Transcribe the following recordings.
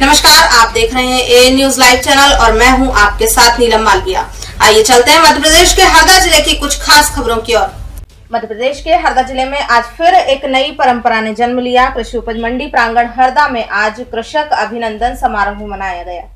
नमस्कार, आप देख रहे हैं ए न्यूज लाइव चैनल और मैं हूं आपके साथ नीलम मालविया। आइए चलते हैं मध्य प्रदेश के हरदा जिले की कुछ खास खबरों की ओर। मध्य प्रदेश के हरदा जिले में आज फिर एक नई परंपरा ने जन्म लिया। कृषि उपज मंडी प्रांगण हरदा में आज कृषक अभिनंदन समारोह मनाया गया।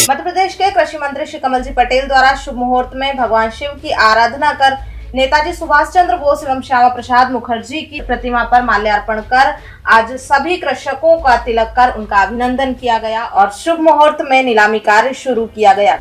मध्य प्रदेश के कृषि मंत्री श्री कमलजी पटेल द्वारा शुभ मुहूर्त में भगवान शिव की आराधना कर नेताजी सुभाष चंद्र बोस एवं श्यामा प्रसाद मुखर्जी की प्रतिमा पर माल्यार्पण कर आज सभी कृषकों का तिलक कर उनका अभिनंदन किया गया और शुभ मुहूर्त में नीलामी कार्य शुरू किया गया।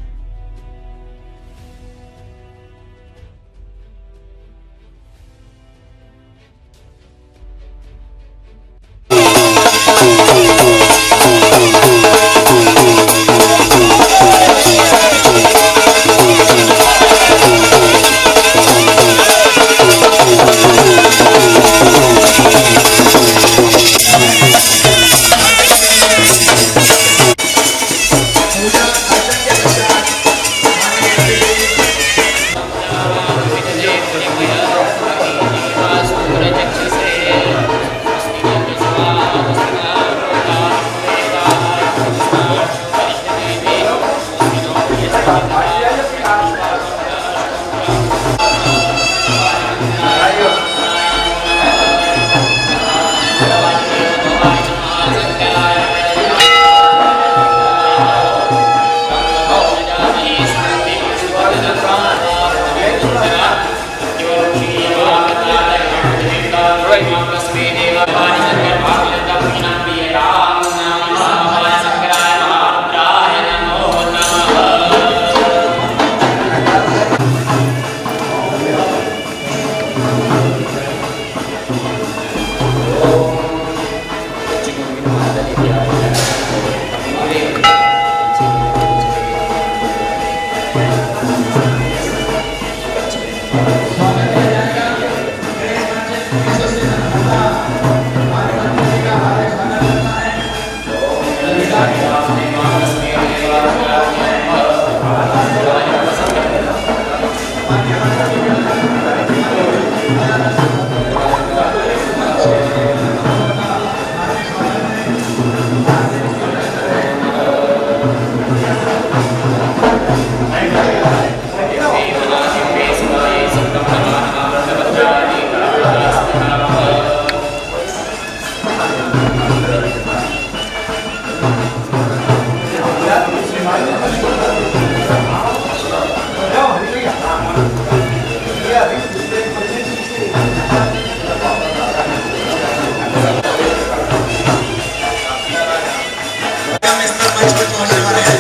इस पर मंच पर पहुंचने वाले हैं।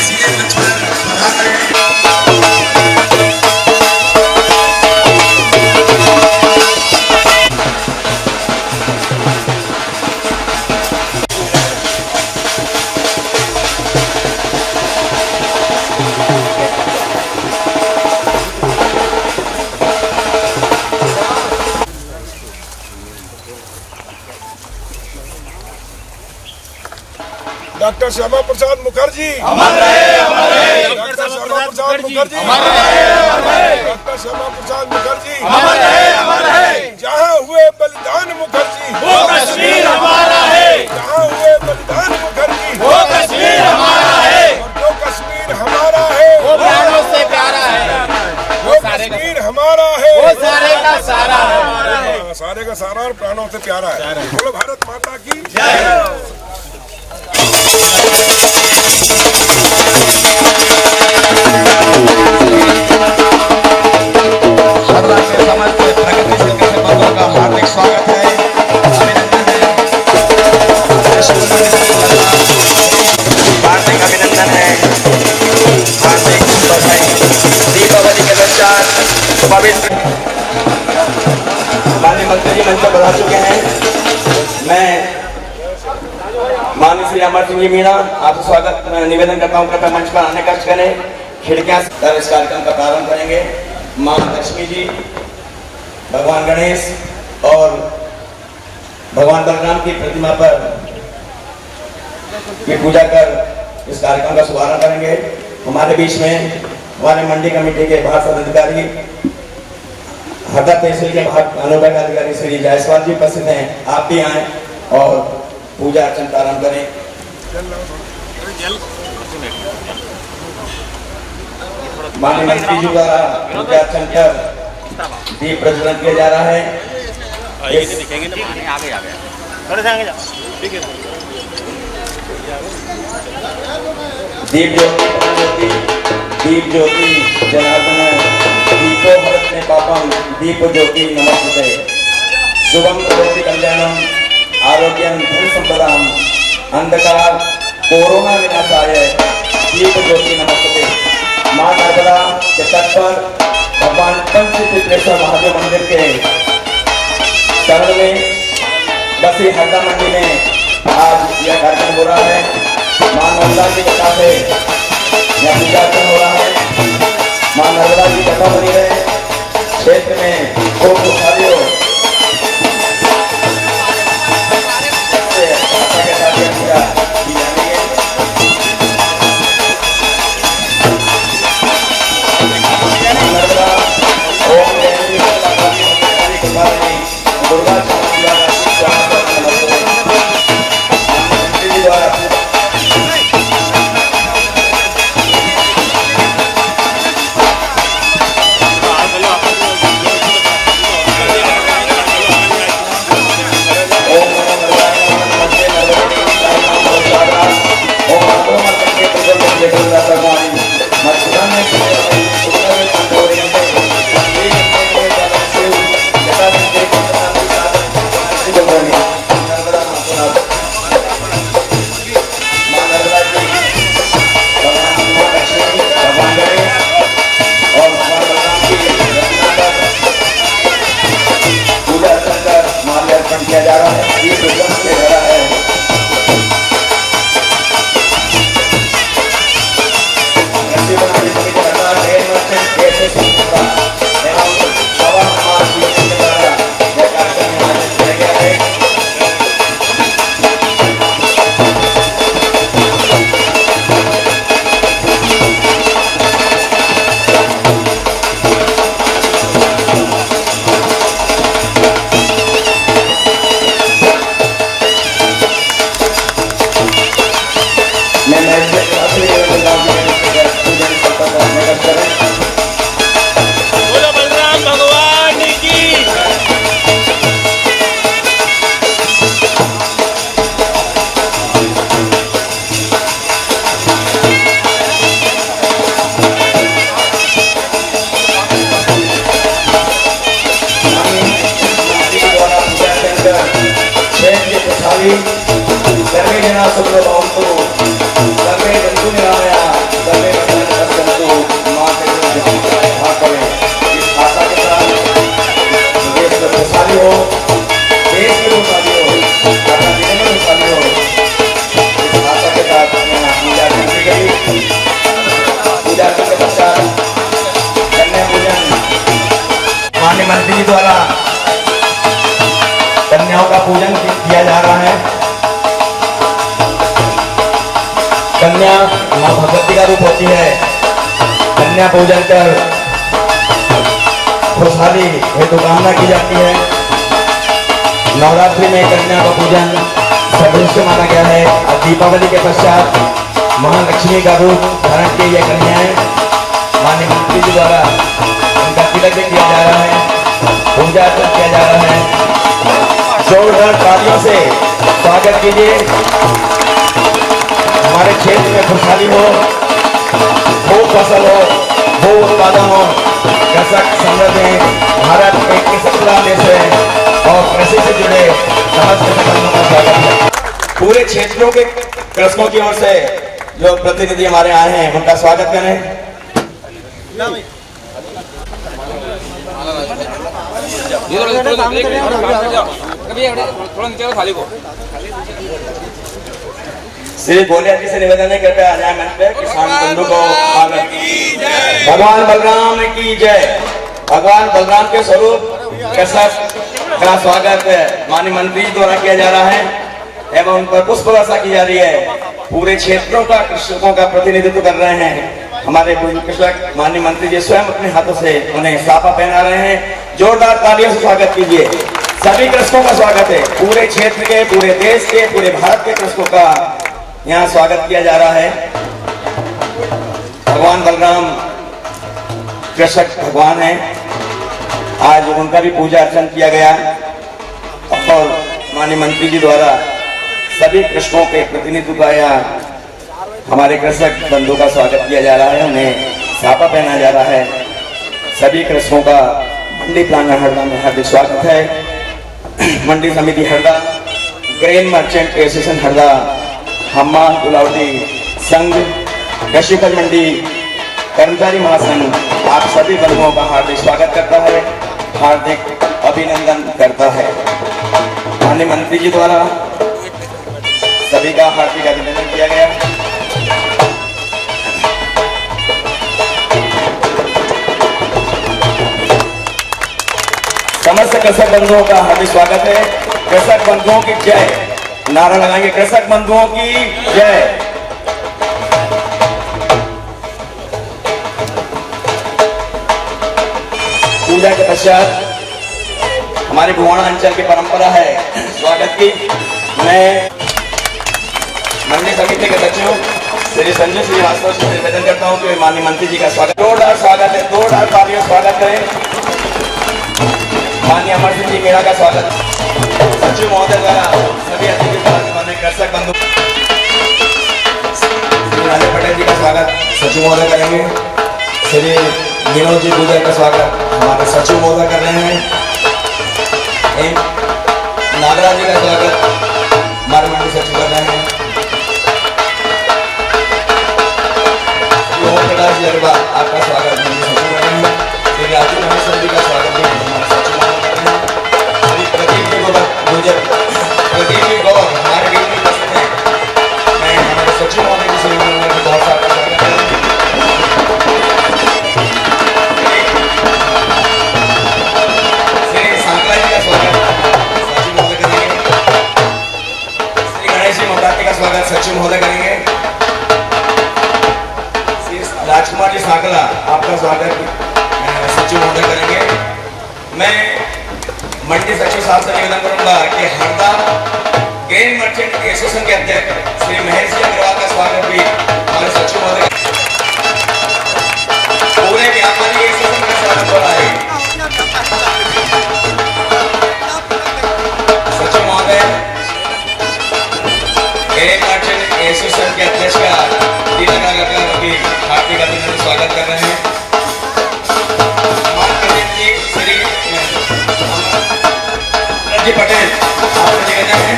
सीधे मंच पर पधार रहे हैं। डॉक्टर श्यामा प्रसाद मुखर्जी अमर रहे, अमर रहे। डॉक्टर श्यामा प्रसाद मुखर्जी अमर रहे, अमर रहे। डॉक्टर श्यामा प्रसाद मुखर्जी अमर रहे, अमर रहे। जहाँ हुए बलिदान मुखर्जी वो कश्मीर हमारा है, जहाँ हुए बलिदान मुखर्जी वो कश्मीर हमारा है, और जो कश्मीर हमारा है वो प्राणों से प्यारा है, वो कश्मीर हमारा है वो सारे का सारा हमारा है। हाँ, सारे का सारा और प्राणों से प्यारा है। बोलो भारत माता की जय। हरदा के समस्त प्रगतिशील कृषि बंधुओं का हार्दिक स्वागत है, अभिनंदन है। हार्दिक अभिनंदन है, हार्दिक बधाई। दीपावली के पश्चात पवित्र माननीय मंत्री जी मंच पर पधार चुके हैं। मैं माननीय श्री अमर सिंह जी मीणा आपसे स्वागत निवेदन करता हूँ, कृपया मंच पर आने का कष्ट करें। खिड़कियां से इस कार्यक्रम का प्रारंभ करेंगे। मां लक्ष्मी जी, भगवान गणेश और भगवान बलराम की प्रतिमा पर की पूजा कर इस कार्यक्रम का शुभारंभ करेंगे। हमारे बीच में हमारे मंडी कमेटी के भारत अधिकारी हरदा तहसील के अनुभाग अधिकारी श्री जायसवाल जी उपस्थित हैं। आप भी आए और पूजा अर्चन प्रारंभ करें। माननीय मंत्री जी द्वारा पूजा अर्चन कर दीप प्रज्वलन किया जा रहा है। दीप ज्योति दीप ज्योति जनार्दन दीपो हरते पापम दीप ज्योति नमस्ते शुभम करोति कल्याणम आरोग्यम धन संपदाम अंधकार कोरोना विनाशाय दीप ज्योति नमस्ते। मां नर्मदा के तट पर भगवान पंचतीर्थेश्वर महादेव मंदिर के शरण में बसी हरदा मंडी में आज यह कार्यक्रम हो रहा है। मां नर्मदा की कथा से यह पूजा अर्चन हो रहा है। मां नर्मदा की कथा बनी है। क्षेत्र में खूब खुशहाली हो के साथ यह पूजा की जानी है। नर्मदा ओम जयंती दुर्गा द्वारा किया जा रहा है। ये दुर्गम किया जा रहा है। देश के खुशहाली सर्वे जना सुखो भवन्तु सर्वे जन्तु निरामया सर्वे भद्राणि पश्यन्तु मां के भाग करें। इस आशा के साथ देश में खुशहाली हो, देश की खुशहाली हो, अपना जीवन में खुशहाली हो, इस आशा के साथ पूजा की गई। पूजा के पश्चात कन्या पूजन माननीय मंत्री जी द्वारा कन्याओं का पूजन किया जा रहा है। कन्या मां भगवती का रूप होती है। कन्या पूजन कर खुशहाली हेतु कामना की जाती है। नवरात्रि में कन्या का पूजन सर्वश्रेष्ठ माना गया है। और दीपावली के पश्चात महालक्ष्मी का रूप धारण किए ये कन्याएं माननीय मंत्री जी द्वारा उनका तिलक भी किया जा रहा है, पूजा अर्चन किया जा रहा है। जोरदार तालियों से स्वागत कीजिए। हमारे क्षेत्र में खुशहाली हो, खूब फसल हो, खूब उत्पादन हो, कृषक समृद्ध है। भारत एक कृषि देश है और कृषि से जुड़े समस्त कृषकों का स्वागत है। पूरे क्षेत्रों के कृषकों की ओर से जो प्रतिनिधि हमारे आए हैं उनका स्वागत करें। श्री गोलिया जी से निवेदन है, कृपया आ जाए मंच पे। किसान बंधु को भगवान बलराम की जय। भगवान बलराम के स्वरूप कृषक का स्वागत माननीय मंत्री जी द्वारा किया जा रहा है एवं उन पर पुष्प वर्षा की जा रही है। पूरे क्षेत्रों का कृषकों का प्रतिनिधित्व कर रहे हैं हमारे कृषक। माननीय मंत्री जी स्वयं अपने हाथों से उन्हें साफा पहना रहे हैं। जोरदार तालियों से स्वागत कीजिए। सभी कृषकों का स्वागत है। पूरे क्षेत्र के, पूरे देश के, पूरे भारत के कृषकों का यहाँ स्वागत किया जा रहा है। भगवान बलराम कृषक भगवान है। आज उनका भी पूजा अर्चन किया गया और माननीय मंत्री जी द्वारा सभी कृषकों के प्रतिनिधित्व का यहाँ हमारे कृषक बंधु का स्वागत किया जा रहा है। उन्हें साफा पहना जा रहा है। सभी कृषकों का मंडी प्लानर हरदा में हार्दिक स्वागत है। मंडी समिति Harda, grain merchant association Harda, हम्मा गुलावटी संघ, कृषि उपज मंडी कर्मचारी महासंघ आप सभी बंधुओं का हार्दिक स्वागत करता है, हार्दिक अभिनंदन करता है। माननीय मंत्री जी द्वारा सभी का हार्दिक अभिनंदन किया गया। समस्त कृषक बंधुओं का हार्दिक स्वागत है। कृषक बंधुओं की जय नारा लगाएंगे। कृषक बंधुओं की जय। पूजा के पश्चात हमारे भुवाणा अंचल की परंपरा है स्वागत की। मैं मंडी समिति के सचिव श्री संजय श्रीवास्तव से निवेदन करता हूं कि माननीय मंत्री जी का स्वागत, जोरदार स्वागत है, जोरदार तालियों से स्वागत करें। माननीय अमर सिंह जी मीणा का स्वागत सचिव महोदय द्वारा सभी अतिथि माननीय कृषक बंधु श्री राजे पटेल जी का स्वागत सचिव महोदय करेंगे। श्री विनोद जी गुजर का स्वागत हमारे सचिव महोदय कर रहे हैं। नागराज जी का स्वागत हमारे मंडी सचिव कर रहे हैं। प्रकाश जी आपका स्वागत मंडी सचिव कर रहे हैं। श्री राजीव महेश्वर जी का स्वागत भी हमारे सचिव कर रहे हैं। श्री प्रदीप जी गौर हमारे बीच में उपस्थित हैं। मैं हमारे सचिव महोदय जी से बहुत सारा स्वागत करूँ। श्री सांगला जी का स्वागत सचिव महोदय करेंगे। श्री गणेश जी मोहताती का स्वागत सचिव महोदय करेंगे। श्री राजकुमार जी सांगला आपका स्वागत सचिव महोदय करेंगे। मैं मंडी सचिव साहब से निवेदन करूंगा कि हरदा ग्रेन मर्चेंट एसोसिएशन के अध्यक्ष श्री महेश जी अग्रवाल का स्वागत भी हमारे सचिव महोदय। पूरे व्यापारी एसोसिएशन का स्वागत हो रहा है। सचिव महोदय ग्रेन मर्चेंट एसोसिएशन के अध्यक्ष का तिलक लगाकर उनकी हार्दिक अभिनंदन स्वागत कर रहे हैं। जी पटेल आपका निवेदन है।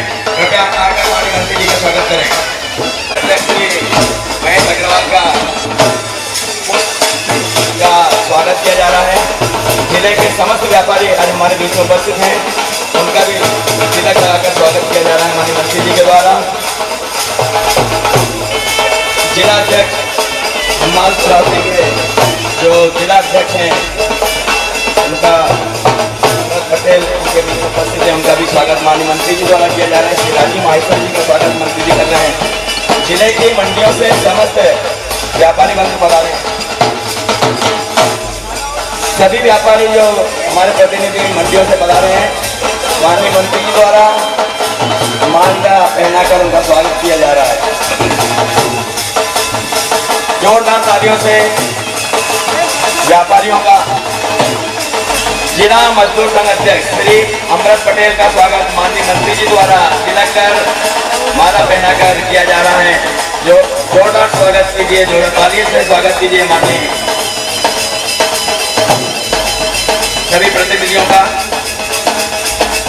जिले के समस्त व्यापारी आज हमारे बीच में उपस्थित हैं, उनका भी तिलक लगाकर स्वागत किया जा रहा है माननीय मंत्री जी के द्वारा। जिला अध्यक्ष हमाल चौधरी के जो जिला अध्यक्ष हैं उनका पटेल उनके बीच में उपस्थित है, उनका भी स्वागत माननीय मंत्री जी द्वारा किया जा रहा है। श्री राजीव माहेश्वर जी का स्वागत मंत्री जी कर रहे हैं। जिले की मंडियों से समस्त व्यापारी वर्ग पधारे हैं। सभी व्यापारी जो हमारे प्रतिनिधि मंडियों से पधारे हैं, माननीय मंत्री जी द्वारा माला पहनाकर उनका स्वागत किया जा रहा है। जोरदार तालियों से व्यापारियों का जिला मजदूर संघ अध्यक्ष श्री अमृत पटेल का स्वागत माननीय मंत्री जी द्वारा तिलक कर माला पहनाकर किया जा रहा है। जो जोरदार स्वागत कीजिए, जोरदार तालियों से स्वागत कीजिए माननीय सभी प्रतिनिधियों का।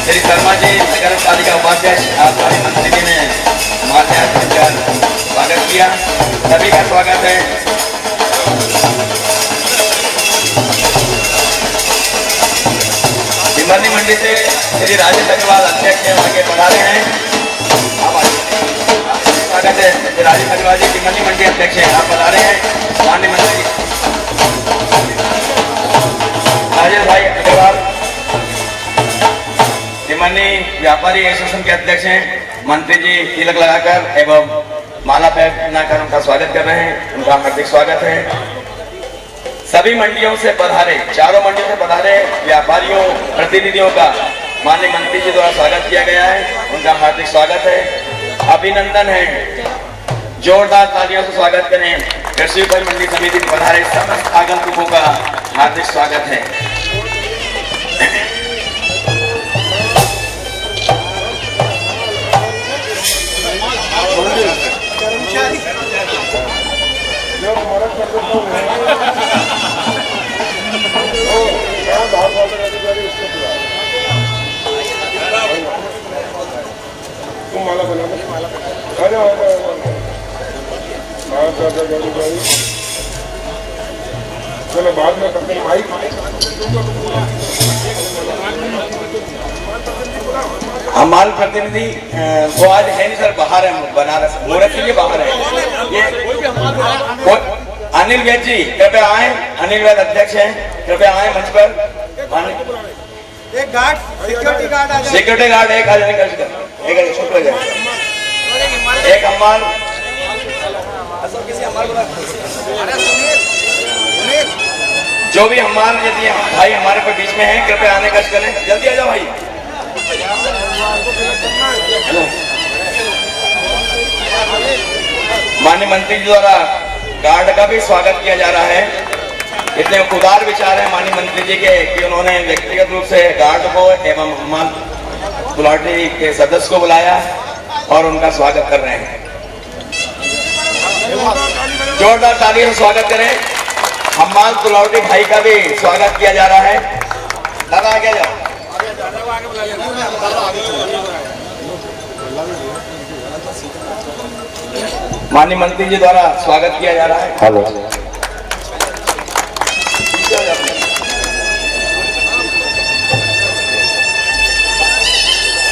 श्री शर्मा जी नगर पालिका उपाध्यक्ष आबकारी मंत्री जी ने माल्यार्पण कर स्वागत किया, सभी का स्वागत है। भिमरनी मंडी से श्री राजेश अग्रवाल अध्यक्ष आगे बढ़ा रहे हैं, स्वागत है। श्री राजेश अग्रवाल जी भिमरनी मंडी अध्यक्ष हैं, आप बता रहे हैं माननीय मंत्री राजेश भाई अग्रवाल भिमरनी व्यापारी एसोसिएशन के अध्यक्ष हैं। मंत्री जी तिलक लगाकर एवं माला पहनाकर उनका स्वागत कर रहे हैं, उनका हार्दिक स्वागत है। सभी मंडियों से पधारे, चारों मंडियों से पधारे व्यापारियों प्रतिनिधियों का माननीय मंत्री जी द्वारा स्वागत किया गया है, उनका हार्दिक स्वागत है, अभिनंदन है। जोरदार तालियों से स्वागत करें। कृषि उपज मंडी समिति में पधारे समस्त आगंतुकों का हार्दिक स्वागत है। तुम माला बना चलो बाद में करते हैं भाई। हमारे प्रतिनिधि वो आज है नहीं सर, बाहर है, बनारस मुहूर्त के लिए बाहर है। ये अनिल वैद जी कृपया आए, अनिल वैद अध्यक्ष हैं, कृपया आए मंच पर। एक गार्ड सिक्योरिटी गार्ड आ जाए, सिक्योरिटी गार्ड एक आ जाने का एक छूट हो जाए, एक हमाल जो भी हमाल यदि भाई हमारे पे बीच में हैं कृपया आने का करें, जल्दी आ जाओ भाई। माननीय मंत्री जी द्वारा गार्ड का भी स्वागत किया जा रहा है। इतने उदार विचार है माननीय मंत्री जी के कि उन्होंने व्यक्तिगत रूप से गार्ड को एवं हमाल तुलाटी के सदस्य को बुलाया और उनका स्वागत कर रहे हैं। जोरदार तालियों से स्वागत करें। हमाल तुलाटी भाई का भी स्वागत किया जा रहा है। दादा आगे जाओ। माननीय मंत्री जी द्वारा स्वागत किया जा रहा है। हेलो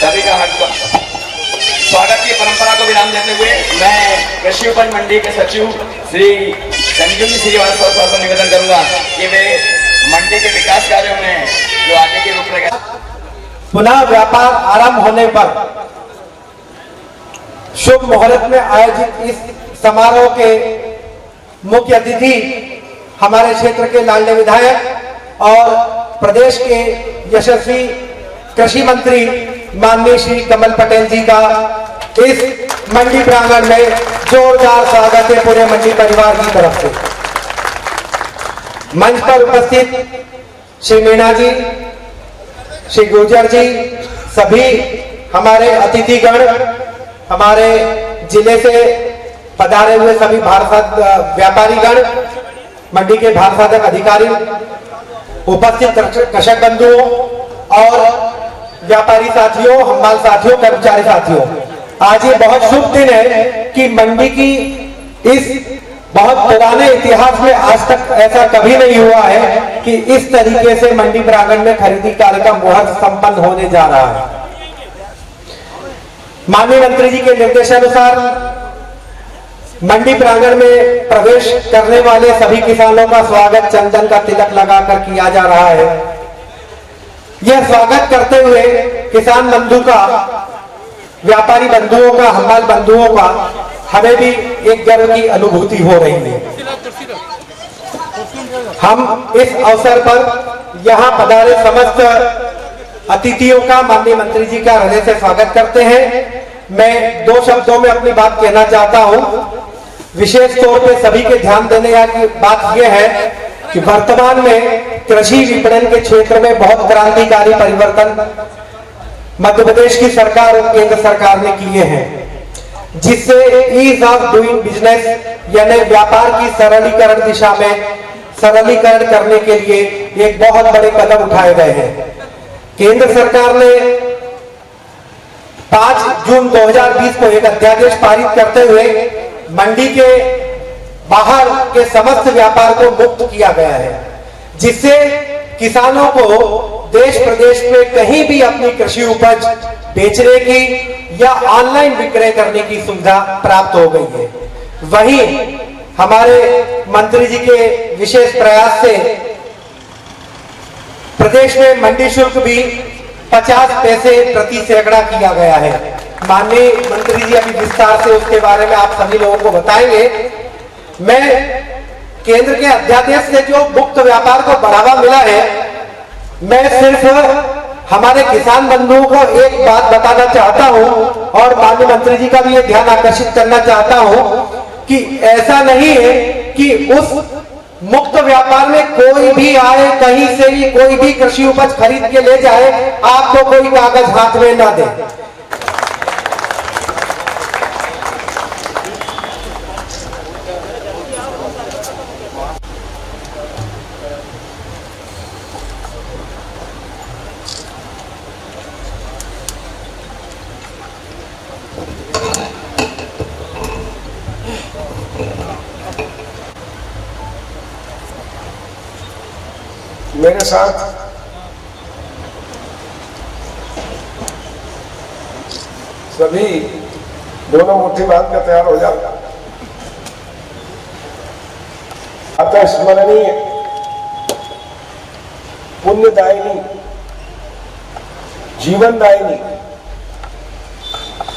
सभी का स्वागत की परंपरा को विराम देते हुए मैं कृषि उपज मंडी के सचिव श्री संजीव श्रीवास्तव साहब को निवेदन करूंगा कि वे मंडी के विकास कार्यों में जो आगे की रूपरेखा। पुनः व्यापार आरंभ होने पर शुभ मुहूर्त में आयोजित इस समारोह के मुख्य अतिथि हमारे क्षेत्र के लाडले विधायक और प्रदेश के यशस्वी कृषि मंत्री माननीय श्री कमल पटेल जी का इस मंडी प्रांगण में जोरदार स्वागत है पूरे मंडी परिवार की तरफ से। मंच पर उपस्थित श्री मीणा जी, श्री गुर्जर जी, सभी हमारे अतिथिगण, हमारे जिले से पधारे हुए सभी भारत व्यापारीगण, मंडी के भारत अधिकारी, उपस्थित कृषक बंधुओं और व्यापारी साथियों, हमाल साथियों, कर्मचारी साथियों, आज ये बहुत शुभ दिन है कि मंडी की इस बहुत पुराने इतिहास में आज तक ऐसा कभी नहीं हुआ है कि इस तरीके से मंडी प्रांगण में खरीदी कार्य का मुहूर्त संपन्न होने जा रहा है। माननीय मंत्री जी के निर्देशानुसार मंडी प्रांगण में प्रवेश करने वाले सभी किसानों का स्वागत चंदन का तिलक लगाकर किया जा रहा है। यह स्वागत करते हुए किसान बंधु का, व्यापारी बंधुओं का, हमाल बंधुओं का हमें भी एक गर्व की अनुभूति हो रही है। हम इस अवसर पर यहाँ पधारे समस्त अतिथियों का माननीय मंत्री जी का हृदय से स्वागत करते हैं। मैं 2 शब्दों में अपनी बात कहना चाहता हूँ। विशेष तौर पे सभी के ध्यान देने की बात यह है कि वर्तमान में कृषि विपणन के क्षेत्र में बहुत क्रांतिकारी परिवर्तन मध्य प्रदेश की सरकार और केंद्र सरकार ने किए हैं, जिससे ईज ऑफ डूइंग बिजनेस यानी व्यापार की सरलीकरण दिशा में सरलीकरण करने के लिए एक बहुत बड़े कदम उठाए गए हैं। केंद्र सरकार ने 5 जून 2020 को एक अध्यादेश पारित करते हुए मंडी के बाहर के समस्त व्यापार को मुक्त किया गया है, जिससे किसानों को देश प्रदेश में कहीं भी अपनी कृषि उपज बेचने की या ऑनलाइन विक्रय करने की सुविधा प्राप्त हो गई है। वहीं हमारे मंत्री जी के विशेष प्रयास से प्रदेश में मंडी शुल्क भी 50 पैसे प्रति सैकड़ा किया गया है। माननीय मंत्री जी अभी विस्तार से उसके बारे में आप सभी लोगों को बताएंगे। मैं केंद्र के अध्यादेश से जो मुक्त व्यापार को बढ़ावा मिला है, मैं सिर्फ हमारे किसान बंधुओं को एक बात बताना चाहता हूं और माननीय मंत्री जी का भी ये ध्यान आकर्षित करना चाहता हूं कि ऐसा नहीं है कि उस मुक्त व्यापार में कोई भी आए, कहीं से भी कोई भी कृषि उपज खरीद के ले जाए, आपको कोई कागज हाथ में ना दे। मेरे साथ सभी दोनों मुट्ठी बांध कर तैयार हो जाओ। अतः स्मरणीय पुण्यदायिनी जीवनदायिनी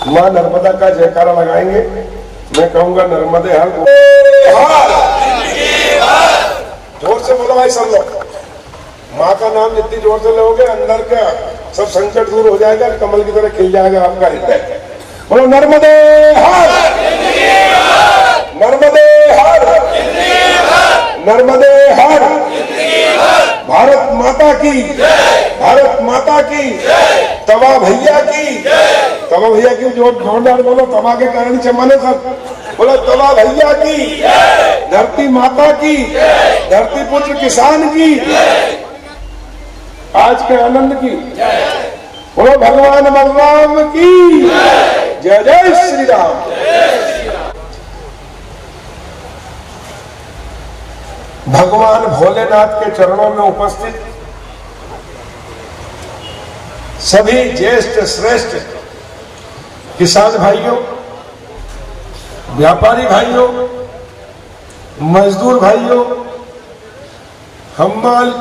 मां नर्मदा का जयकारा लगाएंगे। मैं कहूंगा नर्मदे हर। जोर से बोलो भाई सब लोग। माँ का नाम जितनी जोर से लोगे अंदर का सब संकट दूर हो जाएगा, कमल की तरह खिल जाएगा आपका हृदय। बोलो नर्मदे हर, नर्मदे हर, नर्मदे हर। भारत माता की, भारत माता की, तवा भैया की, तवा भैया की जोरदार बोलो, तवा के कारण चमने सब बोलो तवा भैया की, धरती माता की, धरती पुत्र किसान की, आज के आनंद की, बोलो भगवान बलराम की जय। जय श्री राम। भगवान भोलेनाथ के चरणों में उपस्थित सभी ज्येष्ठ श्रेष्ठ किसान भाइयों, व्यापारी भाइयों, मजदूर भाइयों, हम्माल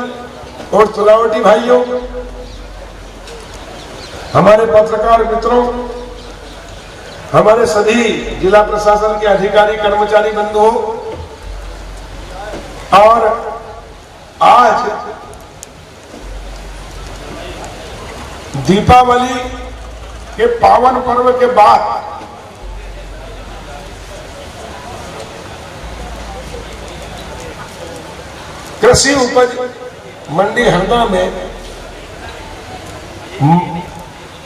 और तुलावटी भाइयों, हमारे पत्रकार मित्रों, हमारे सभी जिला प्रशासन के अधिकारी कर्मचारी बंधुओं, और आज दीपावली के पावन पर्व के बाद कृषि उपज मंडी हरदा में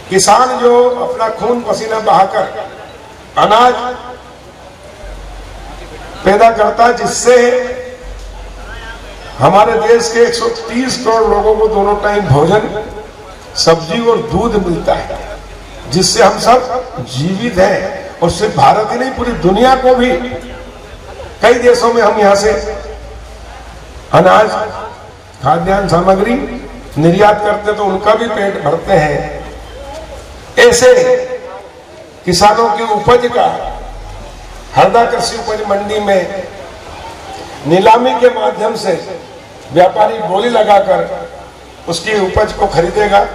किसान जो अपना खून पसीना बहाकर अनाज पैदा करता है, जिससे हमारे देश के 130 करोड़ लोगों को दोनों टाइम भोजन, सब्जी और दूध मिलता है, जिससे हम सब जीवित हैं। और सिर्फ भारत ही नहीं, पूरी दुनिया को भी कई देशों में हम यहाँ से अनाज, खाद्यान्न सामग्री निर्यात करते तो उनका भी पेट भरते हैं। ऐसे किसानों की उपज का हरदा कृषि उपज मंडी में नीलामी के माध्यम से व्यापारी बोली लगाकर उसकी उपज को खरीदेगा,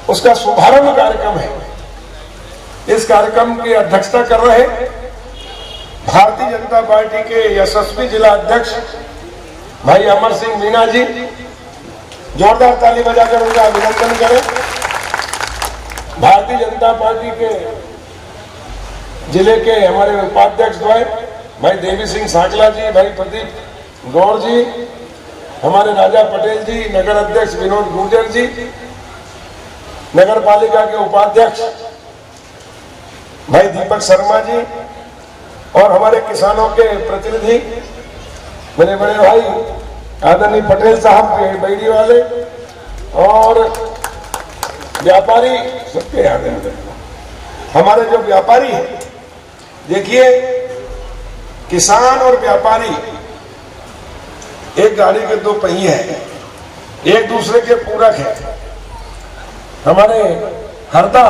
उसका शुभारंभ कार्यक्रम है। इस कार्यक्रम की अध्यक्षता कर रहे भारतीय जनता पार्टी के यशस्वी जिला अध्यक्ष भाई अमर सिंह मीणा जी, जोरदार ताली बजाकर उनका अभिनंदन करें। भारतीय जनता पार्टी के जिले के हमारे उपाध्यक्ष द्वय भाई देवी सिंह साकला जी, भाई प्रदीप गौर जी, हमारे राजा पटेल जी, नगर अध्यक्ष विनोद गुर्जर जी, नगर पालिका के उपाध्यक्ष भाई दीपक शर्मा जी और हमारे किसानों के प्रतिनिधि मेरे बड़े भाई आदरणीय पटेल साहब बैडी वाले और व्यापारी सबके याद है। हमारे जो व्यापारी हैं, देखिए किसान और व्यापारी एक गाड़ी के दो पहिए हैं, एक दूसरे के पूरक हैं। हमारे हरदा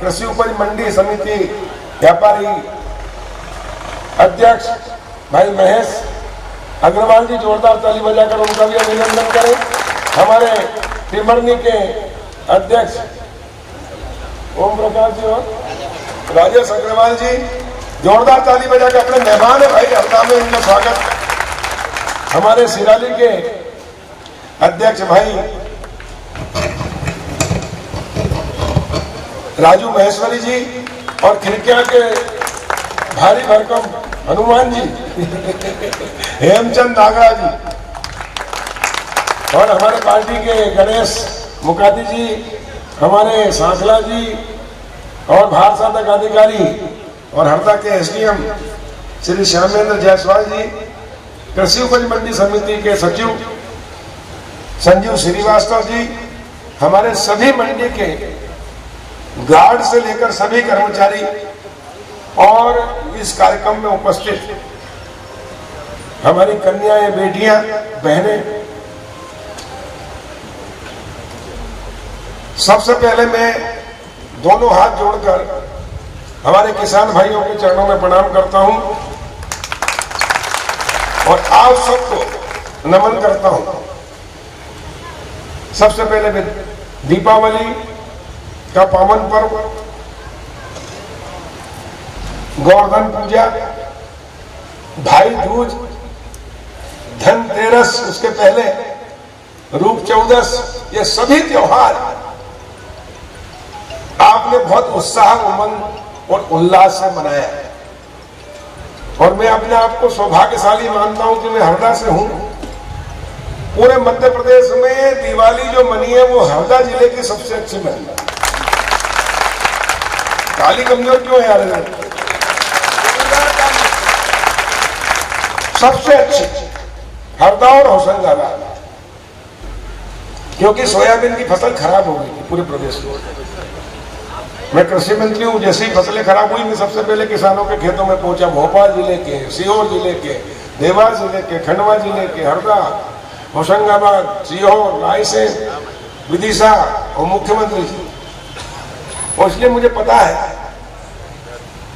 कृषि उपज मंडी समिति व्यापारी अध्यक्ष भाई महेश अग्रवाल जी, जोरदार ताली बजाकर उनका भी अभिनंदन करें। हमारे तिमरनी के अध्यक्ष ओम प्रकाश जी और राजेश अग्रवाल जी, जोरदार ताली बजाकर अपने मेहमान है भाई हरदा में, इनका स्वागत। हमारे सिराली के अध्यक्ष भाई राजू महेश्वरी जी और खिड़किया के भारी भरकम हनुमान जी हेमचंद नागरा जी और हमारे पार्टी के गणेश मुकाती जी, हमारे सांसला जी और भारत साधक अधिकारी और हरदा के एसडीएम श्री श्यामेंद्र जायसवाल जी, कृषि उपज मंडी समिति के सचिव संजीव श्रीवास्तव जी, हमारे सभी मंडी के गार्ड से लेकर सभी कर्मचारी और इस कार्यक्रम में उपस्थित हमारी कन्याएं, बेटियां, बहनें, सबसे पहले मैं दोनों हाथ जोड़कर हमारे किसान भाइयों के चरणों में प्रणाम करता हूं और आप सबको नमन करता हूं। सबसे पहले मैं दीपावली का पावन पर्व, गोवर्धन पूजा, भाई दूज, धनतेरस, उसके पहले रूप चौदस, ये सभी त्योहार आपने बहुत उत्साह, उमंग और उल्लास से मनाया और मैं अपने आप को सौभाग्यशाली मानता हूं कि मैं हरदा से हूं। पूरे मध्य प्रदेश में दिवाली जो मनी है वो हरदा जिले की सबसे अच्छी मनी है। काली कमजोर क्यों है यार? सबसे अच्छी हरदा और होशंगाबाद, क्योंकि सोयाबीन की फसल खराब हो गई थी पूरे प्रदेश में। मैं कृषि मंत्री हूं, जैसे ही फसलें खराब हुई मैं सबसे पहले किसानों के खेतों में पहुंचा। भोपाल जिले के, सीहोर जिले के, देवास जिले के, खंडवा जिले के, हरदा, होशंगाबाद, सीहोर, रायसेन, विदिशा और मुख्यमंत्री जी। और इसलिए मुझे पता है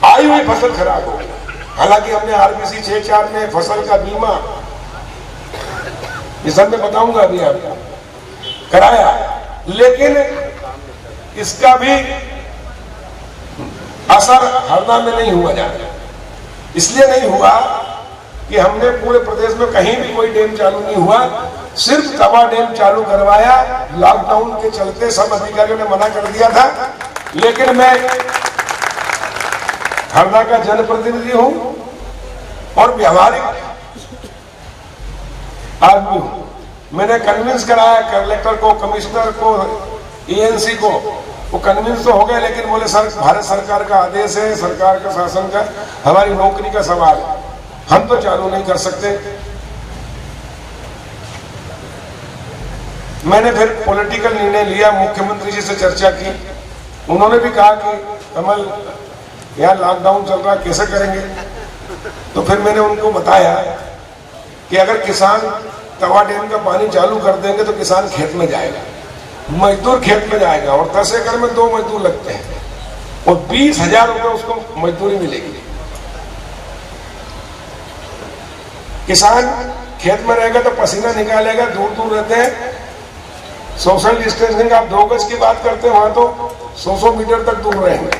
आई हुई फसल खराब हो गई। हालांकि हमने आरबीसी 6-4 में फसल का बीमा, ये सब मैं बताऊंगा अभी आपको, कराया, लेकिन इसका भी असर हरदा में नहीं हुआ जाता। इसलिए नहीं हुआ कि हमने पूरे प्रदेश में कहीं भी कोई डैम चालू नहीं हुआ, सिर्फ तवा डैम चालू करवाया। लॉकडाउन के चलते सब अधिकारियों ने मना कर दिया था, लेकिन मैं हरदा का जनप्रतिनिधि हूं और व्यावहारिक आदमी हूं। मैंने कन्विंस कराया कलेक्टर को, कमिश्नर को, एएनसी को, वो कन्विंस तो हो गए, लेकिन बोले सर भारत सरकार का आदेश है, सरकार का शासन का, हमारी नौकरी का सवाल है, हम तो चालू नहीं कर सकते। मैंने फिर पॉलिटिकल निर्णय लिया, मुख्यमंत्री जी से चर्चा की। उन्होंने भी कहा कि कमल यहाँ लॉकडाउन चल रहा, कैसे करेंगे? तो फिर मैंने उनको बताया कि अगर किसान तवा डैम का पानी चालू कर देंगे तो किसान खेत में जाएगा, मजदूर खेत में जाएगा, और 10 एकड़ में 2 मजदूर लगते हैं और 20,000 रुपये उसको मजदूरी मिलेगी। किसान खेत में रहेगा तो पसीना निकालेगा, दूर दूर रहते हैं, सोशल डिस्टेंसिंग आप 2 गज की बात करते हैं, वहां तो 100 मीटर तक दूर रहेंगे।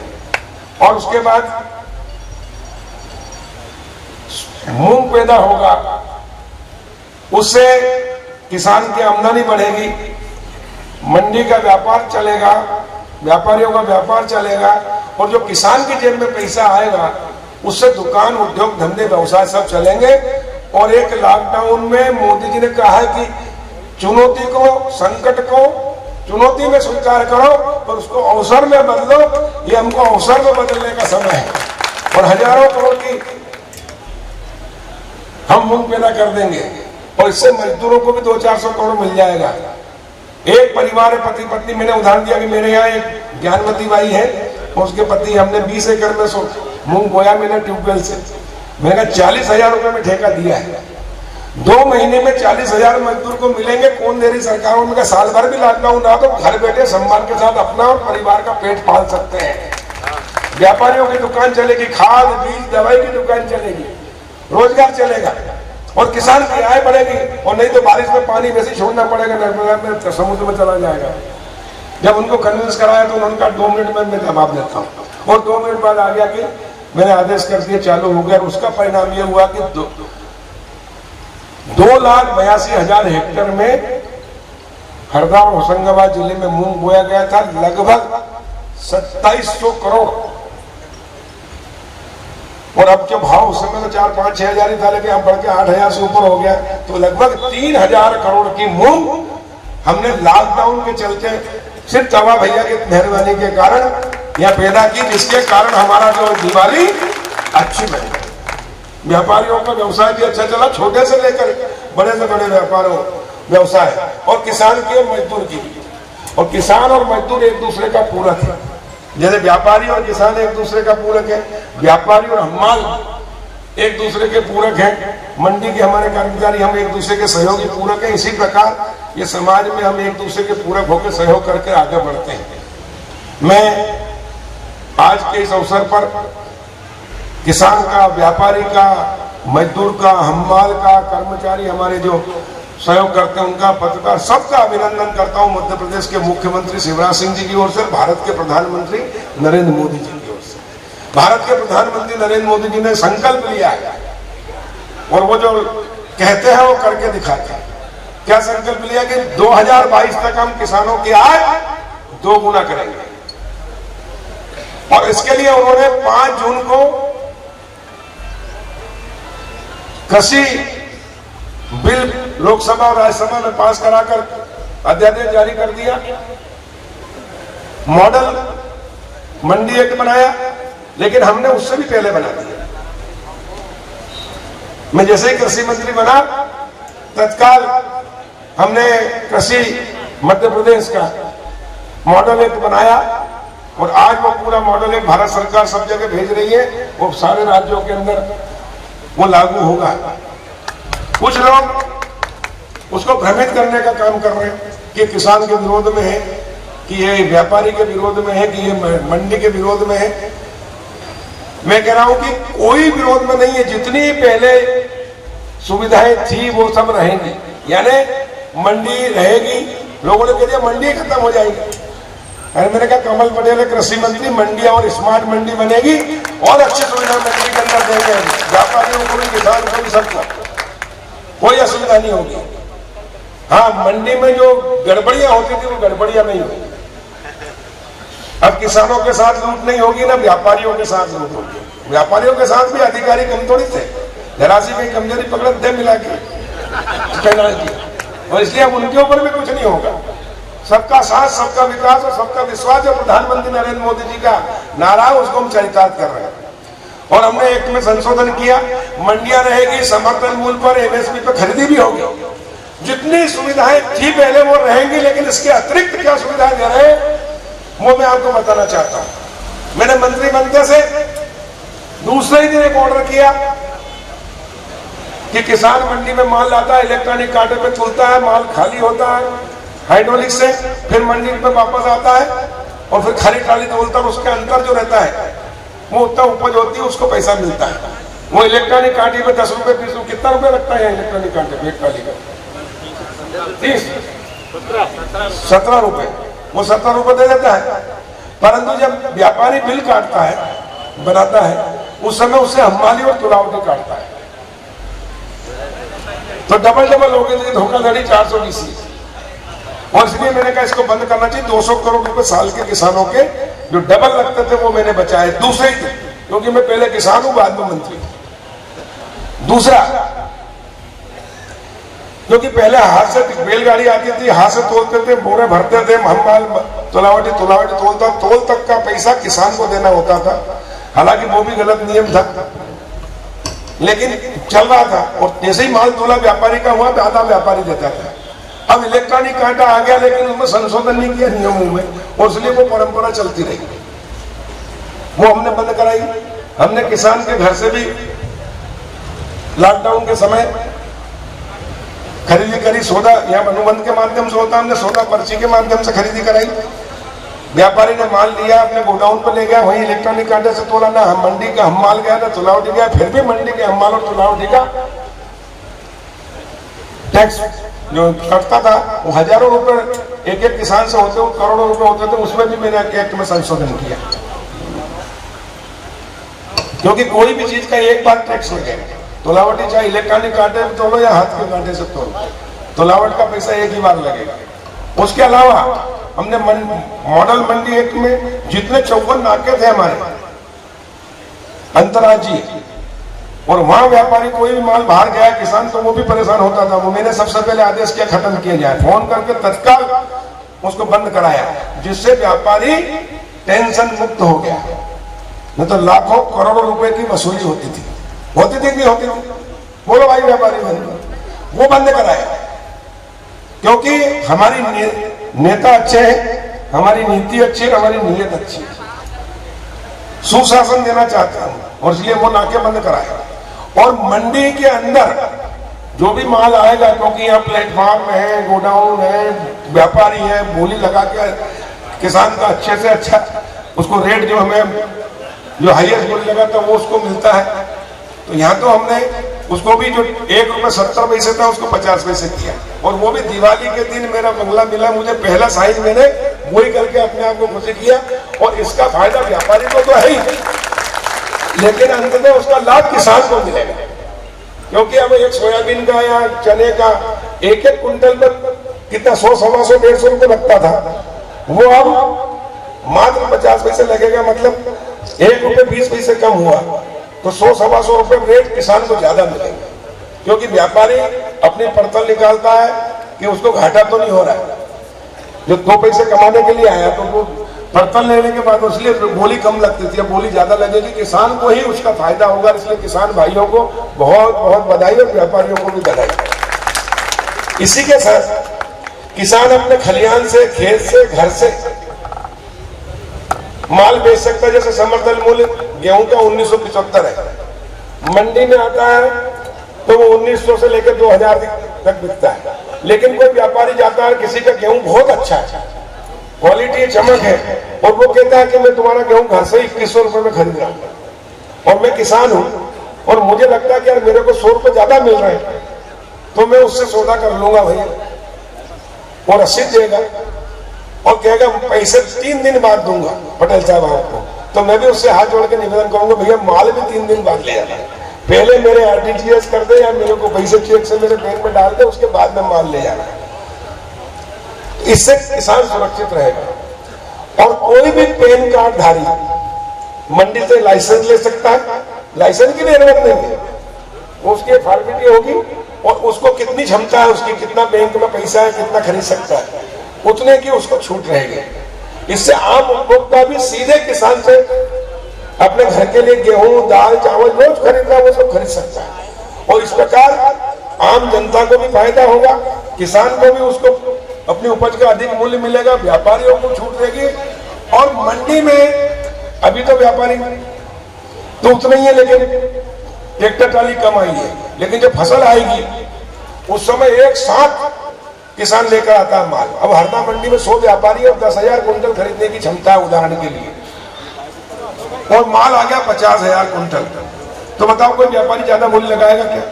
और उसके बाद मूंग पैदा होगा, उससे किसान की आमदनी बढ़ेगी, मंडी का व्यापार चलेगा, व्यापारियों का व्यापार चलेगा, और जो किसान की जेब में पैसा आएगा उससे दुकान, उद्योग, धंधे, व्यवसाय सब चलेंगे। और एक लॉकडाउन में मोदी जी ने कहा है कि चुनौती को, संकट को चुनौती में स्वीकार करो और उसको अवसर में बदलो। ये हमको अवसर में बदलने का समय है और हजारों करोड़ की हम मूंग पैदा कर देंगे और इससे मजदूरों को भी 200-400 करोड़ मिल जाएगा। एक परिवार है, पति पत्नी, मैंने उदाहरण दिया कि मेरे यहाँ एक ज्ञानवती बाई है, उसके पति, हमने 20 एकड़ में मूंग बोया मैंने ट्यूबवेल से, मैंने 40,000 रुपए में ठेका दिया है। 2 महीने में 40,000 मजदूर को मिलेंगे। कौन दे रही सरकारों में? साल भर भी लॉकडाउन रहा तो घर बैठे सम्मान के साथ अपना और परिवार का पेट पाल सकते हैं। व्यापारियों की दुकान चलेगी, खाद, बीज, दवाई की दुकान चलेगी, रोजगार चलेगा और किसान की आय बढ़ेगी। और नहीं तो बारिश में पानी वैसे छोड़ना पड़ेगा, नर्मदा में, समुद्र में चला जाएगा। जब उनको कन्विंस कराया तो उन्होंने कहा 2 मिनट में मैं जवाब देता हूँ, और 2 मिनट बाद आ गया कि मैंने आदेश कर दिया, चालू हो गया। उसका परिणाम यह हुआ कि 2,82,000 हेक्टेयर में हरदा और होशंगाबाद जिले में मूंग बोया गया था, लगभग 2700 करोड़। और अब जो भाव उस समय तो 4-5-6 हजार ही था, लेकिन अब बढ़ के 8,000 से ऊपर हो गया, तो लगभग 3,000 करोड़ की मूंग हमने लॉकडाउन के चलते सिर्फ तवा भैया की मेहरबानी के कारण यहाँ पैदा की, जिसके कारण हमारा जो दिवाली अच्छी बनी। व्यापारियों का व्यवसाय भी अच्छा चला, छोटे से लेकर बड़े से बड़े व्यापारों व्यवसाय, और किसान की और मजदूर की। और किसान और मजदूर एक दूसरे का पूरक है। जैसे व्यापारी और किसान एक दूसरे का पूरक है, व्यापारी और हमाल एक दूसरे के पूरक हैं, मंडी के हमारे कर्मचारी हम एक दूसरे के सहयोगी पूरक हैं। इसी प्रकार ये समाज में हम एक दूसरे के पूरक होकर सहयोग करके आगे बढ़ते हैं। मैं आज के इस अवसर पर किसान का, व्यापारी का, मजदूर का, हमाल का, कर्मचारी हमारे जो सहयोग करते हैं उनका, पत्रकार, सबका अभिनंदन करता हूं। मध्य प्रदेश के मुख्यमंत्री शिवराज सिंह जी की ओर से, भारत के प्रधानमंत्री नरेंद्र मोदी जी की ओर से। भारत के प्रधानमंत्री नरेंद्र मोदी जी ने संकल्प लिया है और वो जो कहते हैं वो करके दिखाते हैं। क्या संकल्प लिया कि 2022 तक हम किसानों की आय 2 गुना करेंगे। और इसके लिए उन्होंने 5 जून को कृषि बिल लोकसभा और राज्यसभा में पास कराकर अध्यादेश जारी कर दिया। मॉडल मंडी एक्ट बनाया, लेकिन हमने उससे भी पहले बना दिया। मैं जैसे ही कृषि मंत्री बना, तत्काल हमने कृषि मध्य प्रदेश का मॉडल एक्ट बनाया और आज वो पूरा मॉडल एक्ट भारत सरकार सब जगह भेज रही है, वो सारे राज्यों के अंदर वो लागू होगा। कुछ लोग उसको भ्रमित करने का काम कर रहे हैं कि किसान के विरोध में है, कि ये व्यापारी के विरोध में है, कि ये मंडी के विरोध में है। मैं कह रहा हूं कि कोई विरोध में नहीं है। जितनी पहले सुविधाएं थी वो सब रहेंगी, यानी मंडी रहेगी। लोगों ने कह दिया मंडी खत्म हो जाएगी। अरे मैंने कहा कमल पटेल है कृषि मंत्री, मंडियां और स्मार्ट मंडी बनेगी और अच्छी सुविधा मंडी के अंदर देंगे, व्यापारियों को भी, किसान को भी, सबको कोई असुविधा नहीं होगी। हाँ, मंडी में जो गड़बड़ियां होती थी वो गड़बड़ियां नहीं होगी। अब किसानों के साथ लूट नहीं होगी, ना व्यापारियों के साथ लूट होगी। व्यापारियों के साथ भी अधिकारी कम थोड़ी थे, जरा सी भी कमजोरी पकड़ दे मिला के और इसलिए अब उनके ऊपर भी कुछ नहीं होगा। सबका साथ, सबका विकास और सबका विश्वास जो प्रधानमंत्री नरेंद्र मोदी जी का नारा है, उसको हम चरितार्थ कर रहे हैं। और हमने एक्ट में संशोधन किया, मंडियां रहेगी, समर्थन मूल्य पर एमएसपी पे खरीदी भी होगी। जितनी सुविधाएं थी पहले वो रहेंगी, लेकिन इसके अतिरिक्त क्या सुविधाएं दे रहे हैं वो मैं आपको बताना चाहता हूं। मैंने मंत्री बनते से दूसरे ही दिन एक ऑर्डर किया कि किसान मंडी में माल लाता है, इलेक्ट्रॉनिक कांटे पे तुलता है, माल खाली होता है हाइड्रोलिक से, फिर मंडी पे वापस आता है और फिर खाली ट्राली तोलता है। उसके अंतर जो रहता है वो उतना उपज होती है, उसको पैसा मिलता है। वो इलेक्ट्रॉनिक कांटे पे 10 रुपए 20 रुपए, कितना रुपए लगता है इलेक्ट्रॉनिक कांटे पे एक ट्राली का? 17 रुपए। वो 17 रुपए दे देता है, परंतु जब व्यापारी बिल काटता है, बनाता है, उस समय उससे हमाली और तुलावटी काटता है, तो डबल हो गई धोखाधड़ी 420। और इसलिए मैंने कहा इसको बंद करना चाहिए। 200 करोड़ रुपए साल के किसानों के जो डबल लगते थे वो मैंने बचाए, दूसरे ही थे, क्योंकि मैं पहले किसान हूं, बाद में मंत्री। दूसरा, क्योंकि पहले हाथ से बैलगाड़ी आती थी, हाथ से तोलते थे, बोरे भरते थे, हम माल तुलावटी तोलता, तोल तक का पैसा किसान को देना होता था। हालांकि वो भी गलत नियम था, लेकिन चल रहा था। और जैसे ही माल तोला व्यापारी का हुआ, आधा व्यापारी देता था। अब इलेक्ट्रॉनिक कांटा आ गया, लेकिन उसमें संशोधन नहीं किया नियमों में, और इसलिए वो परंपरा चलती रही। वो हमने बंद कराई। हमने किसान के घर से भी लॉकडाउन के समय खरीदी करी, सौदा यहाँ अनुबंध के माध्यम से होता, हमने सौदा पर्ची के माध्यम से खरीदी कराई। व्यापारी ने माल लिया, अपने गोडाउन पर ले गया, वहीं इलेक्ट्रॉनिक कांटे से तोला, ना हम मंडी का हम माल गया, ना तुलावटी गया, फिर भी मंडी के हम माल और तुलावटी का टैक्स जो कटता था वो हजारों रुपए एक एक किसान से होते, वो करोड़ों रुपए होते थे। उसमें भी मैंने एक्ट में संशोधन किया, क्योंकि कोई भी चीज का एक बार टैक्स लगे, तुलावटी चाहे इलेक्ट्रॉनिक कांटे में तोलो या हाथ के कांटे से तोलो, तुलावट का पैसा एक ही बार लगेगा। उसके अलावा हमने मॉडल मंडी एक्ट में जितने 54 नाके थे हमारे अंतर्राज्यीय, और वहां व्यापारी कोई भी माल बाहर गया किसान, तो वो भी परेशान होता था। वो मैंने सबसे पहले आदेश किया खत्म किया जाए, फोन करके तत्काल उसको बंद कराया, जिससे व्यापारी टेंशन मुक्त हो गया। नहीं तो लाखों करोड़ों रुपए की वसूली होती थी कि नहीं होती थी? बोलो भाई व्यापारी बंद, वो बंद कराया, क्योंकि हमारी नेता अच्छे हैं, हमारी नीति अच्छी है, हमारी नीयत अच्छी है, सुशासन देना चाहते हैं, और इसलिए वो नाके बंद कराए। और मंडी के अंदर जो भी माल आएगा, क्योंकि यहाँ प्लेटफॉर्म है, गोडाउन है, व्यापारी है, बोली लगा के किसान का अच्छे से अच्छा उसको रेट जो हमें जो हाईएस्ट बोली लगाता है वो उसको मिलता है। तो यहाँ तो हमने उसको भी जो 1 रुपए 70 पैसे था उसको 50 पैसे किया, और वो भी दिवाली के दिन मेरा बंगला मिला मुझे, पहला साइज मैंने वही करके अपने आप को खुशी किया। और इसका फायदा व्यापारी को तो है ही, लेकिन अंत में उसका लाभ किसान को मिलेगा, क्योंकि अब एक सोयाबीन का या चने का एक कुंटल पर कितना 100, 125, 150 रुपए लगता था, वो अब मात्र 50 पैसे लगेगा, मतलब 1 रुपए 20 पैसे कम हुआ, तो 100, 125 रुपए रेट किसान को ज्यादा मिलेगा। क्योंकि व्यापारी अपनी पड़ताल निकालता है कि उसको घाटा तो नहीं हो रहा है, जो 2 पैसे कमाने के लिए आया तो वो पड़ताल लेने के बाद इसलिए बोली कम लगती थी, अब बोली ज्यादा लगेगी, किसान को ही उसका फायदा होगा। इसलिए किसान भाइयों को बहुत बहुत बधाई और व्यापारियों को भी बधाई। इसी के साथ किसान अपने खलिहान से, खेत से, घर से माल बेच सकता है। जैसे समर्थन मूल्य गेहूं का 1975 है, मंडी में आता है तो वो 1900 से लेकर 2000 तक बिकता है। लेकिन कोई व्यापारी जाता है, किसी का गेहूं बहुत अच्छा है, क्वालिटी चमक है, और वो कहता है कि मैं तुम्हारा गेहूं घर से 2100 रुपए में खरीद रहा हूं, और मैं किसान हूं और मुझे लगता है कि यार मेरे को 100 रुपए ज्यादा मिल रहे हैं, तो मैं उससे सौदा कर लूंगा भैया, और रसीद देगा और कहेगा पैसे 3 दिन बाद दूंगा पटेल साहब आपको। तो मैं भी उससे हाथ जोड़ के निवेदन करूंगा, भैया माल भी 3 दिन बाद ले जाना, पहले मेरे RTGS कर दे या मेरे को पैसे चेक से मेरे बैंक में डाल दे, उसके बाद में माल ले जाना। इससे किसान सुरक्षित रहेगा। और कोई भी पैन कार्ड धारी मंडी से लाइसेंस ले सकता है, लाइसेंस की भी जरूरत नहीं है, उसकी फॉर्मेलिटी होगी और उसको कितनी क्षमता है, उसकी कितना बैंक में पैसा है, कितना खरीद सकता है, उतने की उसको छूट रहेगी। इससे आम उपभोक्ता भी सीधे किसान से अपने घर के लिए गेहूं, दाल, चावल रोज खरीदना वो सब खरीद सकता है। और इस प्रकार आम जनता को भी फायदा होगा, किसान को भी उसको अपनी उपज का अधिक मूल्य मिलेगा, व्यापारियों को छूट रहेगी। और मंडी में अभी तो व्यापारी तो उतना ही है, लेकिन ट्रैक्टर ट्राली कम आई है, लेकिन जब फसल आएगी उस समय एक साथ किसान लेकर आता है माल। अब हरदा मंडी में 100 व्यापारी और 10,000 कुंटल खरीदने की क्षमता है उदाहरण के लिए, और माल आ गया 50,000 कुंटल, तो बताओ कोई व्यापारी ज्यादा मूल्य लगाएगा क्या,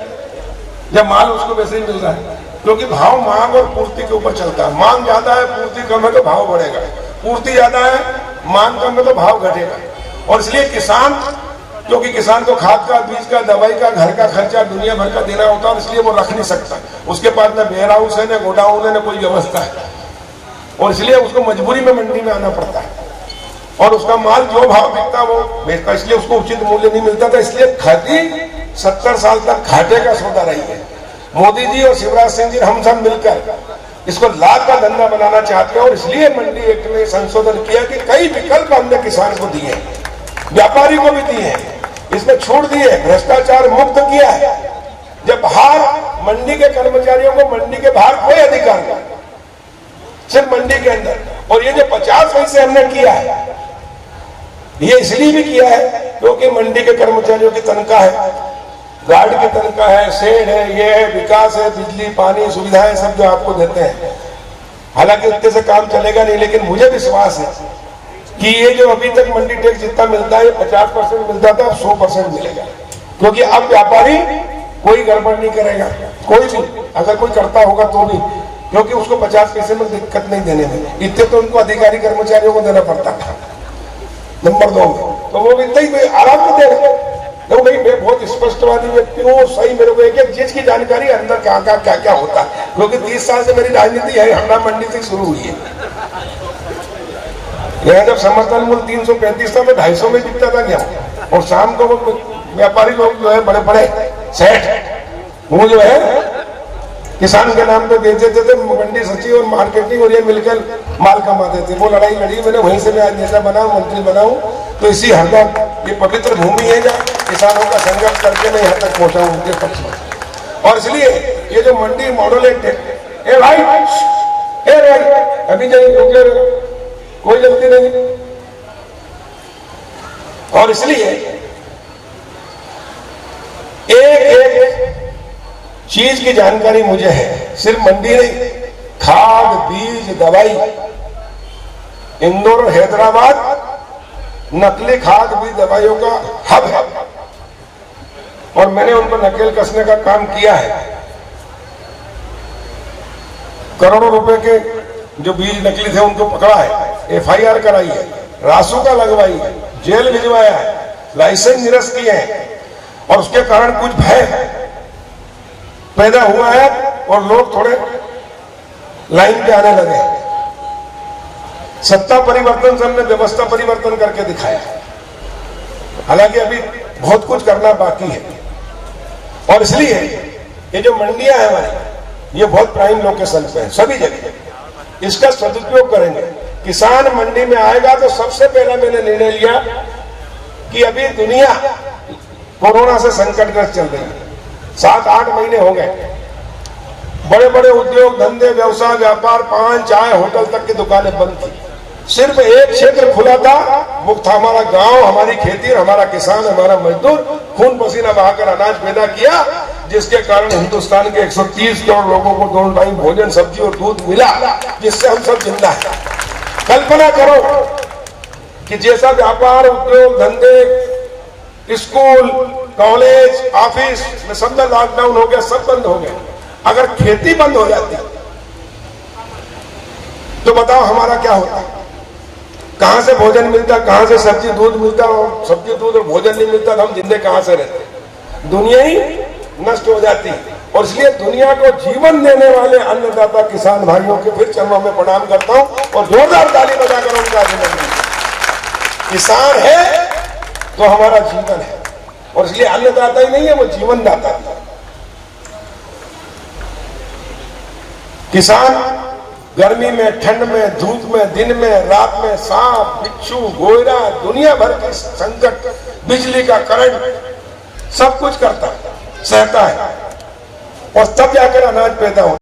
जब माल उसको वैसे ही मिल रहा है? क्योंकि भाव मांग और पूर्ति के ऊपर चलता है। मांग ज्यादा है, पूर्ति कम है तो भाव बढ़ेगा, पूर्ति ज्यादा है, मांग कम है तो भाव घटेगा। और इसलिए किसान, क्योंकि किसान को खाद का, बीज का, दवाई का, घर का खर्चा दुनिया भर का देना होता है, इसलिए वो रख नहीं सकता, उसके पास न वेयर हाउस है, न गोडाउन है, न कोई व्यवस्था है, और इसलिए उसको मजबूरी में मंडी में आना पड़ता है, और उसका माल जो भाव बिकता वो बेचता, इसलिए उसको उचित मूल्य नहीं मिलता था। इसलिए खदी 70 साल तक घाटे का सौदा रही है। मोदी जी और शिवराज सिंह जी हम सब मिलकर इसको लाभ का धंधा बनाना चाहते हैं, और इसलिए मंडी एक्ट में संशोधन किया कि कई विकल्प हमने किसान को दिए, व्यापारी को भी दिए, इसमें छूट दी है, भ्रष्टाचार मुक्त किया है। जब बाहर मंडी के कर्मचारियों को मंडी के बाहर कोई अधिकार नहीं, सिर्फ मंडी के अंदर। और ये जो 50 पैसे हमने किया है, ये इसलिए भी किया है क्योंकि मंडी के कर्मचारियों की तनख्वाह है, गार्ड की तनख्वाह है, शेड है, ये है, विकास है, बिजली पानी सुविधाएं सब जो आपको देते हैं। हालांकि उतने से काम चलेगा नहीं, लेकिन मुझे विश्वास है कि ये जो अभी तक मंडी टैक्स जितना मिलता है 50% मिलता था, अब 100% मिलेगा, क्योंकि अब व्यापारी कोई गड़बड़ नहीं करेगा, कोई भी, अगर कोई करता होगा तो भी, क्योंकि उसको 50 पैसे में दिक्कत नहीं देने में, इतने तो उनको अधिकारी कर्मचारियों को देना पड़ता था नंबर 2 में, तो वो इतना ही आराम से दे रहे। तो भाई मैं बहुत स्पष्टवादी व्यक्ति हूँ, सही मेरे को एक एक चीज की जानकारी अंदर कहाँ कहाँ क्या क्या होता है, क्योंकि 30 साल से मेरी राजनीति है, हरदा मंडी से शुरू हुई है। यहाँ जब समर्थन मूल्य 335 था, मैं 250 में बिकता था गेहूं, और शाम को वो व्यापारी लोग जो है बड़े बड़े सेठ वो जो है किसान के नाम पे बेच देते थे, मंडी सचिव और मार्केटिंग और ये मिलकर माल कमाते थे। वो लड़ाई लड़ी मैंने, वहीं से मैं आज नेता बनाऊं, मंत्री बनाऊं। तो इसी हरदा, ये पवित्र भूमि है जहाँ किसानों का संघर्ष करके मैं यहाँ तक पहुंचा हूँ उनके पक्ष में। और इसलिए ये जो मंडी मॉडल एक्ट है, ए भाई अभी जाइए, कोई जल्दी नहीं। और इसलिए एक चीज की जानकारी मुझे है, सिर्फ मंडी नहीं, खाद, बीज, दवाई, इंदौर और हैदराबाद नकली खाद, बीज, दवाइयों का हब है, और मैंने उन पर नकेल कसने का काम किया है। करोड़ों रुपए के जो बीज नकली थे उनको पकड़ा है, FIR कराई है, रासुका लगवाई है, जेल भिजवाया है, लाइसेंस निरस्त किए हैं, और उसके कारण कुछ भय पैदा हुआ है और लोग थोड़े लाइन पे आने लगे। सत्ता परिवर्तन से हमने व्यवस्था परिवर्तन करके दिखाया, हालांकि अभी बहुत कुछ करना बाकी है। और इसलिए ये जो मंडियां हैं हमारी, ये बहुत प्राइम लोकेशन पे है, सभी जगह इसका सदुपयोग करेंगे। किसान मंडी में आएगा तो सबसे पहले मैंने निर्णय लिया कि अभी दुनिया कोरोना से संकटग्रस्त चल रही है, 7-8 महीने हो गए, बड़े बड़े उद्योग धंधे, व्यवसाय, व्यापार, पान, चाय, होटल तक की दुकानें बंद थी। सिर्फ एक क्षेत्र खुला था, वो था हमारा गांव, हमारी खेती, हमारा किसान, हमारा मजदूर खून पसीना बहाकर अनाज पैदा किया, जिसके कारण हिंदुस्तान के 130 करोड़ लोगों को 2 टाइम भोजन, सब्जी और दूध मिला, जिससे हम सब जिंदा हैं। कल्पना करो कि जैसा व्यापार, उद्योग धंधे, स्कूल, कॉलेज, ऑफिस में सब में लॉकडाउन हो गया, सब बंद हो गया, अगर खेती बंद हो जाती तो बताओ हमारा क्या होता? कहां से भोजन मिलता, कहां से सब्जी दूध मिलता, और सब्जी दूध और भोजन नहीं मिलता तो हम जिंदे कहां से रहते? दुनिया ही नष्ट हो जाती। और इसलिए दुनिया को जीवन देने वाले अन्नदाता किसान भाइयों के फिर चरणों में प्रणाम करता हूं और जोरदार ताली बजाकर उनका अभिनंदन। किसान है तो हमारा जीवन है, और इसलिए अन्नदाता ही नहीं है, वो जीवन दाता है। किसान गर्मी में, ठंड में, धूप में, दिन में, रात में, सांप, बिच्छू, गोयरा, दुनिया भर के संकट, बिजली का करंट, सब कुछ करता है, सहता है, और तब जाकर अनाज पैदा होता है।